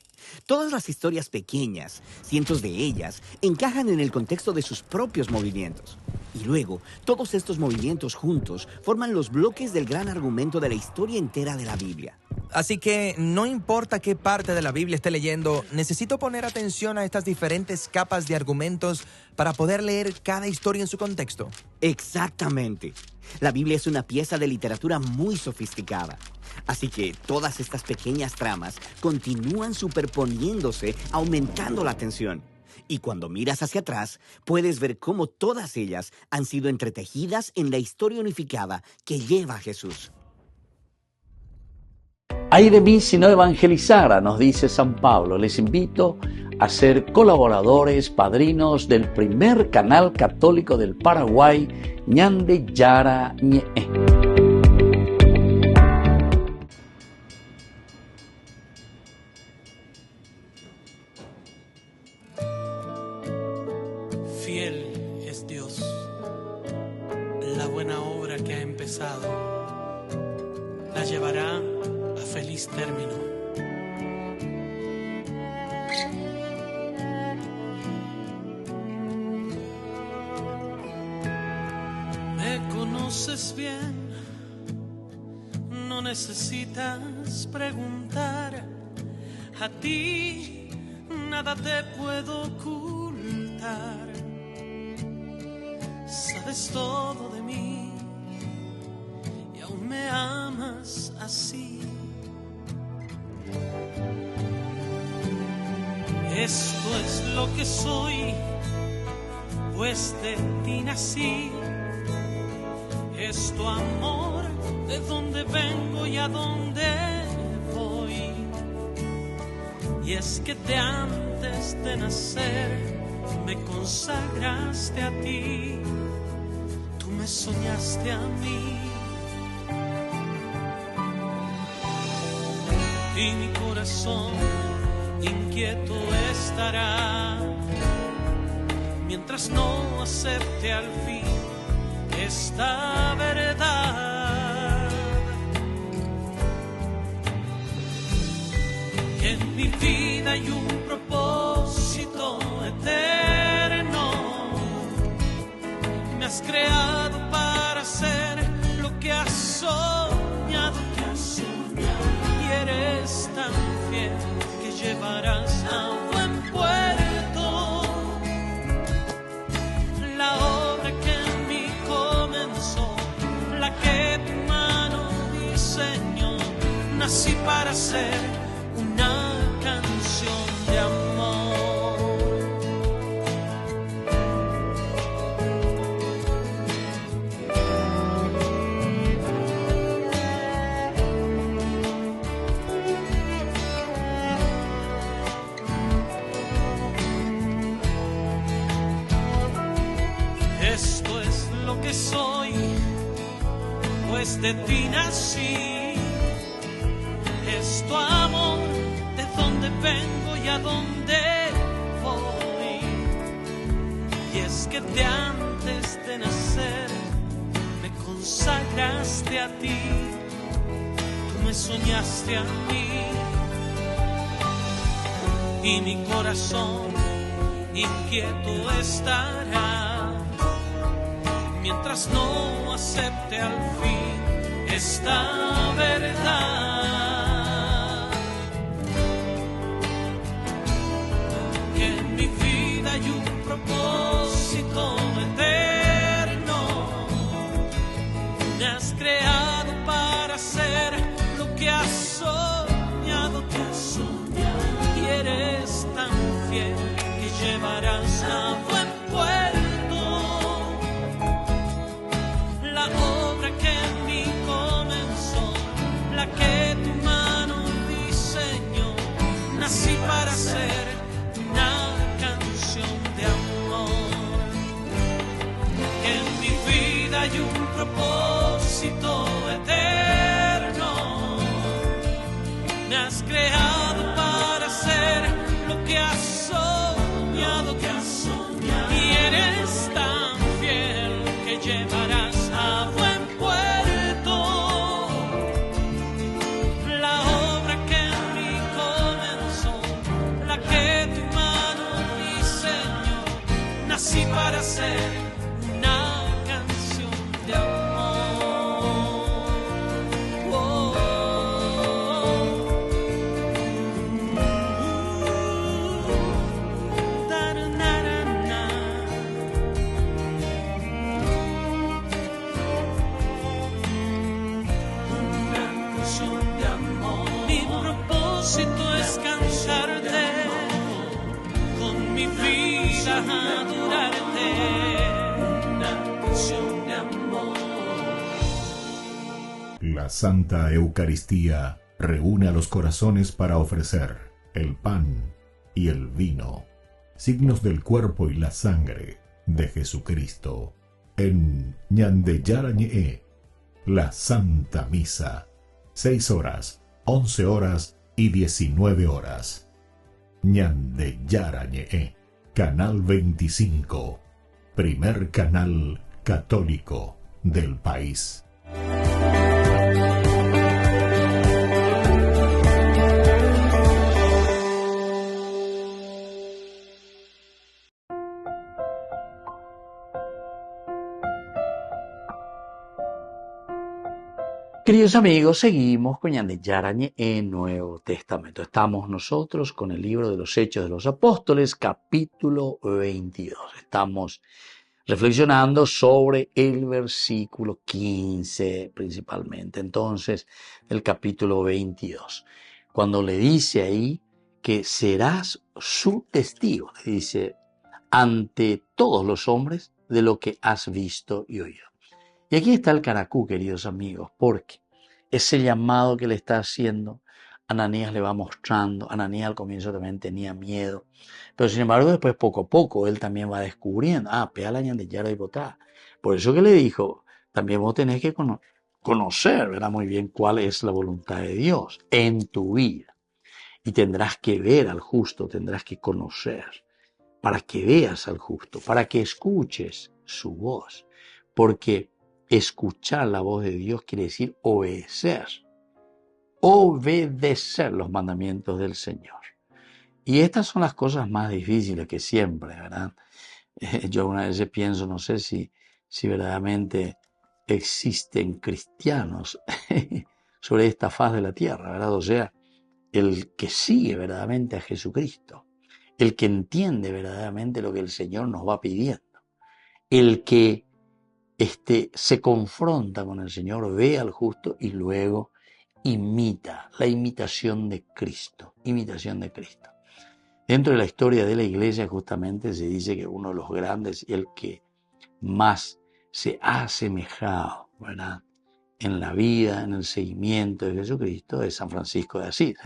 Todas las historias pequeñas, cientos de ellas, encajan en el contexto de sus propios movimientos. Y luego, todos estos movimientos juntos forman los bloques del gran argumento de la historia entera de la Biblia. Así que no importa qué parte de la Biblia esté leyendo, necesito poner atención a estas diferentes capas de argumentos para poder leer cada historia en su contexto. Exactamente. La Biblia es una pieza de literatura muy sofisticada. Así que todas estas pequeñas tramas continúan superponiéndose, aumentando la tensión. Y cuando miras hacia atrás, puedes ver cómo todas ellas han sido entretejidas en la historia unificada que lleva a Jesús. Ay de mí si no evangelizara, nos dice San Pablo. Les invito a ser colaboradores, padrinos del primer canal católico del Paraguay, Ñande Yara Ñe. Fiel es Dios. La buena obra que ha empezado la llevará a feliz término. Me conoces bien, no necesitas preguntar. A ti nada te puedo ocultar. Sabes todo de mí y aún me amas así. Esto es lo que soy, pues de ti nací. Es tu amor, de dónde vengo y a dónde voy. Y es que de antes de nacer me consagraste a ti, tú me soñaste a mí. Y mi corazón inquieto estará mientras no acepte al fin esta verdad, que en mi vida hay un propósito eterno. Me has creado para hacer lo que has soñado, y eres tan fiel que llevarás a buen puerto la obra que en mí comenzó, la que tu mano diseñó. Nací para ser una canción de amor. de ti nací. Es tu amor de donde vengo y a donde voy. Y es que de antes de nacer me consagraste a ti. Tú me soñaste a mí. Y mi corazón inquieto estará mientras no acepte al fin esta verdad, que en mi vida hay un propósito eterno. Me has creado para hacer lo que has soñado tú. Y eres tan fiel que llevarás a buen puerto la obra que en mí comenzó, la que tu mano diseñó. Nací para ser una canción de amor, que en mi vida hay un propósito eterno. Me has creado para hacer lo que has soñado, y eres tan fiel que llevarás a buen puerto la obra que en mí comenzó, la que tu mano diseñó. Nací para ser una canción de amor. Es cansarte, con mi vida adorarte, una canción de amor. La Santa Eucaristía reúne a los corazones para ofrecer el pan y el vino, signos del cuerpo y la sangre de Jesucristo. En Ñandeyarañe, la Santa Misa, 6 horas, 11 horas y 19 horas. Ñandeyarañe, Canal 25, primer canal católico del país. Queridos amigos, seguimos con Ñandeyarañe en Nuevo Testamento. Estamos nosotros con el libro de los Hechos de los Apóstoles, capítulo 22. Estamos reflexionando sobre el versículo 15 principalmente. Entonces, el capítulo 22. Cuando le dice ahí que serás su testigo, le dice, ante todos los hombres de lo que has visto y oído. Y aquí está el caracú, queridos amigos, porque ese llamado que le está haciendo, Ananías le va mostrando. Ananías al comienzo también tenía miedo, pero sin embargo después poco a poco él también va descubriendo, peala ñandeyara y botá. Por eso que le dijo, también vos tenés que conocer, ¿verdad? Muy bien cuál es la voluntad de Dios en tu vida. Y tendrás que ver al justo, tendrás que conocer, para que veas al justo, para que escuches su voz, porque escuchar la voz de Dios quiere decir obedecer los mandamientos del Señor. Y estas son las cosas más difíciles que siempre, ¿verdad? Yo una vez pienso, no sé si verdaderamente existen cristianos sobre esta faz de la tierra, ¿verdad? O sea, el que sigue verdaderamente a Jesucristo, el que entiende verdaderamente lo que el Señor nos va pidiendo, el que se confronta con el Señor, ve al justo y luego imita, la imitación de Cristo, Dentro de la historia de la iglesia justamente se dice que uno de los grandes y el que más se ha asemejado, ¿verdad?, en la vida, en el seguimiento de Jesucristo es San Francisco de Asís.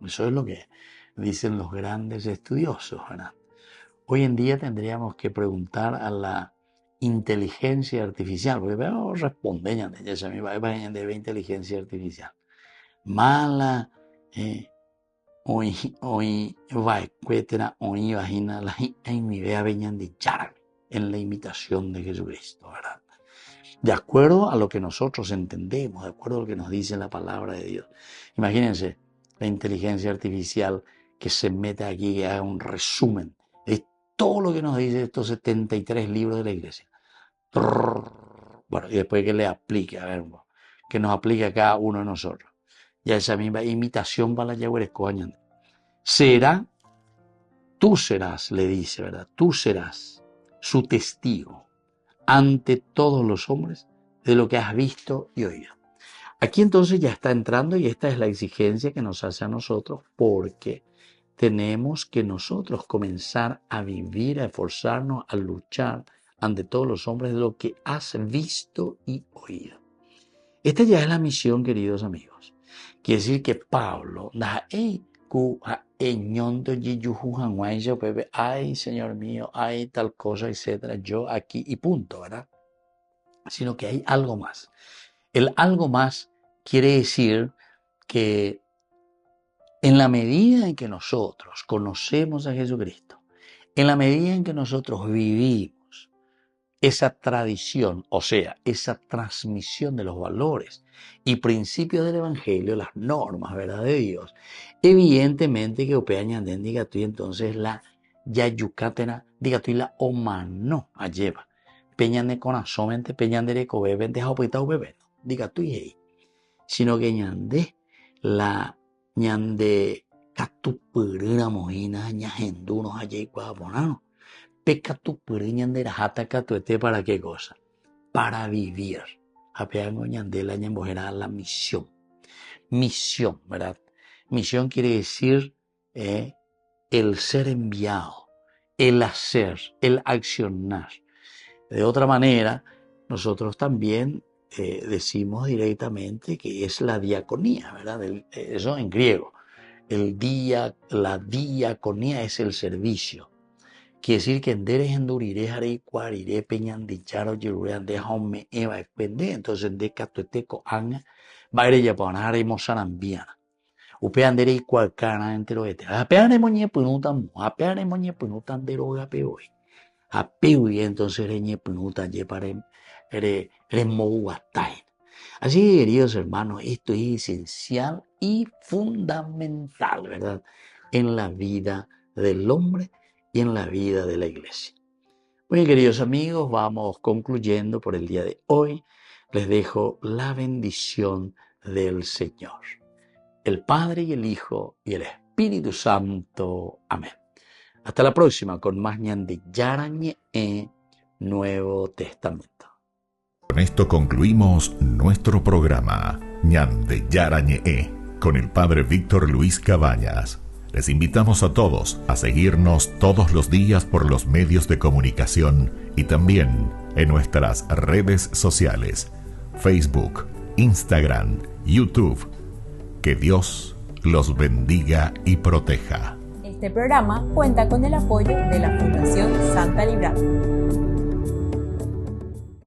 Eso es lo que dicen los grandes estudiosos, ¿verdad? Hoy en día tendríamos que preguntar a la inteligencia artificial, porque veo responden de esa mi va de inteligencia artificial. Mala hoy va cuetera hoy vagina la en mi vea veñan de charme en la imitación de Jesucristo, ¿verdad? De acuerdo a lo que nosotros entendemos, de acuerdo a lo que nos dice la palabra de Dios. Imagínense la inteligencia artificial que se mete aquí y haga un resumen de todo lo que nos dice estos 73 libros de la iglesia. Bueno, y después que le aplique, a ver, que nos aplique a cada uno de nosotros. Ya esa misma imitación para la Yaguaresco. Tú serás, le dice, ¿verdad? Tú serás su testigo ante todos los hombres de lo que has visto y oído. Aquí entonces ya está entrando y esta es la exigencia que nos hace a nosotros porque tenemos que nosotros comenzar a vivir, a esforzarnos, a luchar ante todos los hombres de lo que has visto y oído. Esta ya es la misión, queridos amigos. Quiere decir que Pablo, ay, Señor mío, ay, tal cosa, etcétera, yo aquí y punto, ¿verdad? Sino que hay algo más. El algo más quiere decir que en la medida en que nosotros conocemos a Jesucristo, en la medida en que nosotros vivimos esa tradición, o sea, esa transmisión de los valores y principios del Evangelio, las normas, ¿verdad?, de Dios, evidentemente que opeañanden, diga tú, y entonces la yayucatena, diga tú, y la omano a lleva. Peñande con asomente, peñande de cobeben, deja opita bebé, diga tú y ahí. Sino que ñande, la ñande catupurina mojina, ñajendunos allá y cuaponano. Peca tu puriñan de la jata catuete, ¿para qué cosa? Para vivir. Apeango ñande la ñembojera la misión. Misión, ¿verdad? Misión quiere decir el ser enviado, el hacer, el accionar. De otra manera, nosotros también decimos directamente que es la diaconía, ¿verdad? Eso en griego. La diaconía es el servicio. Quiere decir que enderes enduriré, haré cuariré, peñan dicharo, yerure, ande, jaume, eva, espende. Entonces, de catueteco, anga, baile yapana, haremos sarambiana. Upe andere y cualcana enteroete. Apeane moñe punutan, apeane moñe punutan de roga peoy. Apeoy, entonces, reñe punutan, yepare, remouatain. Así, queridos hermanos, esto es esencial y fundamental, ¿verdad?, en la vida del hombre y en la vida de la iglesia. Muy bien, queridos amigos, vamos concluyendo por el día de hoy. Les dejo la bendición del Señor, el Padre y el Hijo y el Espíritu Santo. Amén. Hasta la próxima con más ñande yarañe Nuevo Testamento. Con esto concluimos nuestro programa ñande yarañe con el Padre Víctor Luis Cabañas. Les invitamos a todos a seguirnos todos los días por los medios de comunicación y también en nuestras redes sociales, Facebook, Instagram, YouTube. Que Dios los bendiga y proteja. Este programa cuenta con el apoyo de la Fundación Santa Librada.